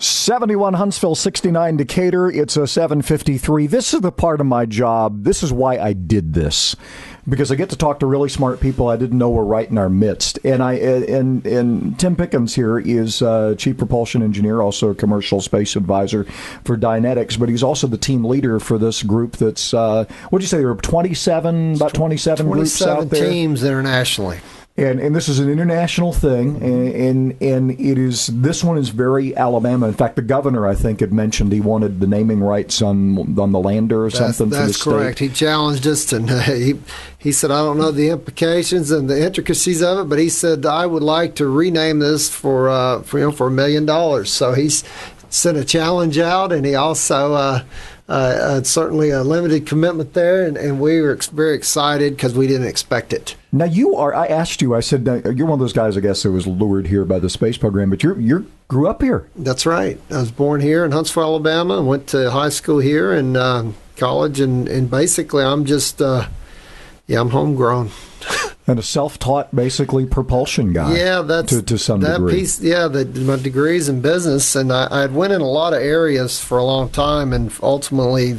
71 Huntsville, 69 Decatur. It's a 7:53. This is the part of my job. This is why I did this, because I get to talk to really smart people I didn't know were right in our midst. And Tim Pickens here is Chief Propulsion Engineer, also a commercial space advisor for Dynetics, but he's also the team leader for this group that's, what did you say, there were 27 groups out there? 27 teams internationally. And this is an international thing, and this one is very Alabama. In fact, the governor, I think, had mentioned he wanted the naming rights on the lander or something for the state. That's correct. He challenged us, and he said, I don't know the implications and the intricacies of it, but he said, I would like to rename this for $1 million. So he's sent a challenge out, and he also certainly a limited commitment there, and we were very excited because we didn't expect it. Now I asked you, I said, you're one of those guys, I guess, that was lured here by the space program, but you grew up here. That's right. I was born here in Huntsville, Alabama, and went to high school here and college, and basically I'm just, I'm homegrown. And a self-taught, basically, propulsion guy. Yeah, that's to some degree. Piece. Yeah, my degrees in business, and I went in a lot of areas for a long time, and ultimately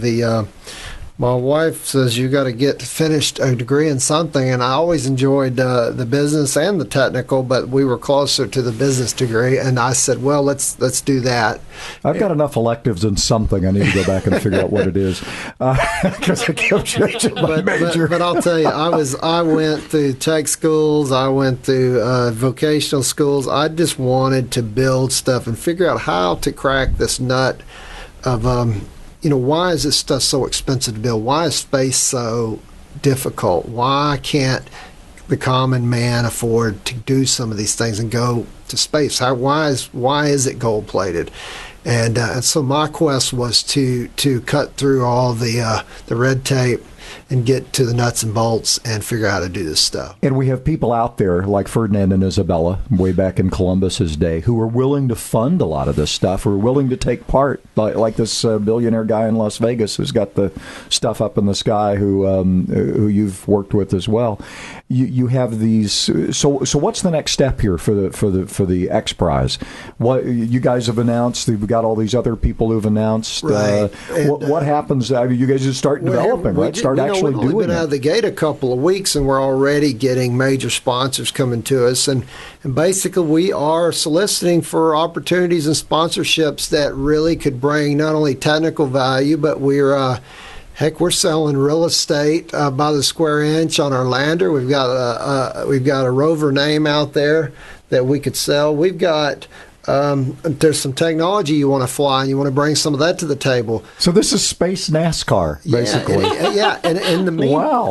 my wife says you got to get finished a degree in something, and I always enjoyed the business and the technical, but we were closer to the business degree, and I said, well, let's do that. I've got enough electives in something. I need to go back and figure out what it is, because I kept changing my major. But I'll tell you, I went through tech schools, I went through vocational schools. I just wanted to build stuff and figure out how to crack this nut of why is this stuff so expensive to build? Why is space so difficult? Why can't the common man afford to do some of these things and go to space? Why is it gold plated? And so my quest was to cut through all the red tape and get to the nuts and bolts and figure out how to do this stuff. And we have people out there like Ferdinand and Isabella, way back in Columbus's day, who are willing to fund a lot of this stuff, who are willing to take part, like this billionaire guy in Las Vegas who's got the stuff up in the sky, who you've worked with as well. You have these. So what's the next step here for the X Prize? What you guys have announced? We've got all these other people who've announced. Right. What happens? You guys just start developing, right? Start actually doing it. We've been out of the gate a couple of weeks, and we're already getting major sponsors coming to us, and basically we are soliciting for opportunities and sponsorships that really could bring not only technical value, but we're selling real estate by the square inch on our lander. We've got a rover name out there that we could sell. We've got there's some technology you want to fly, and you want to bring some of that to the table. So this is space NASCAR, basically. And in the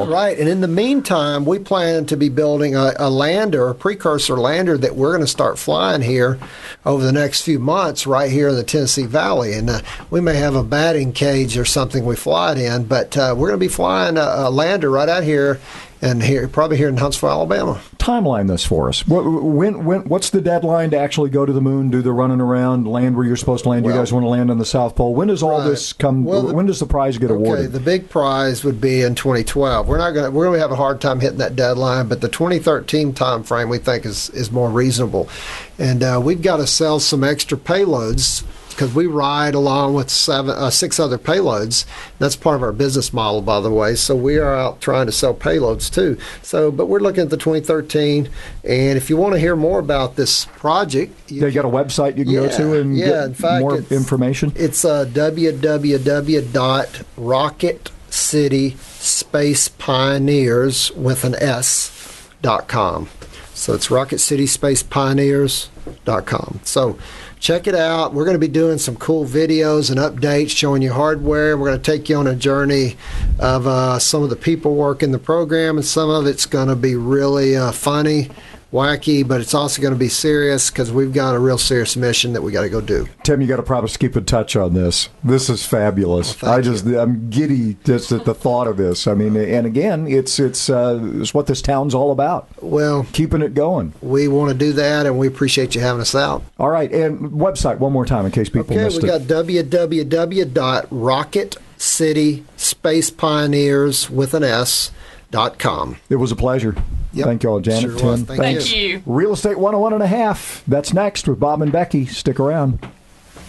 right. And in the meantime, we plan to be building a lander, a precursor lander that we're going to start flying here over the next few months, right here in the Tennessee Valley. And we may have a batting cage or something we fly it in, but we're going to be flying a lander right out here. And probably here in Huntsville, Alabama. Timeline this for us. What's the deadline to actually go to the moon, do the running around, land where you're supposed to land? You guys want to land on the South Pole. When does all this come? When does the prize get awarded? Okay, the big prize would be in 2012. We're going to have a hard time hitting that deadline, but the 2013 time frame we think is more reasonable. And we've got to sell some extra payloads, because we ride along with 6 other payloads. That's part of our business model, by the way. So we are out trying to sell payloads too. But we're looking at the 2013. And if you want to hear more about this project, you got a website you can go to and get more information. It's www.rocketcityspacepioneers.com. So it's rocketcityspacepioneers.com. So check it out. We're going to be doing some cool videos and updates showing you hardware. We're going to take you on a journey of some of the people working the program, and some of it's going to be really funny, wacky, but it's also going to be serious because we've got a real serious mission that we got to go do. Tim, you got to promise to keep in touch on this. This is fabulous. I'm giddy just at the thought of this. I mean, and again, it's what this town's all about. Well, keeping it going. We want to do that, and we appreciate you having us out. All right, and website one more time in case people missed it. Okay, we got www.rocketcityspacepioneers.com. It was a pleasure. Yep. Thank you all, Janet, Tim. Thank you. Real Estate 101.5. That's next with Bob and Becky. Stick around.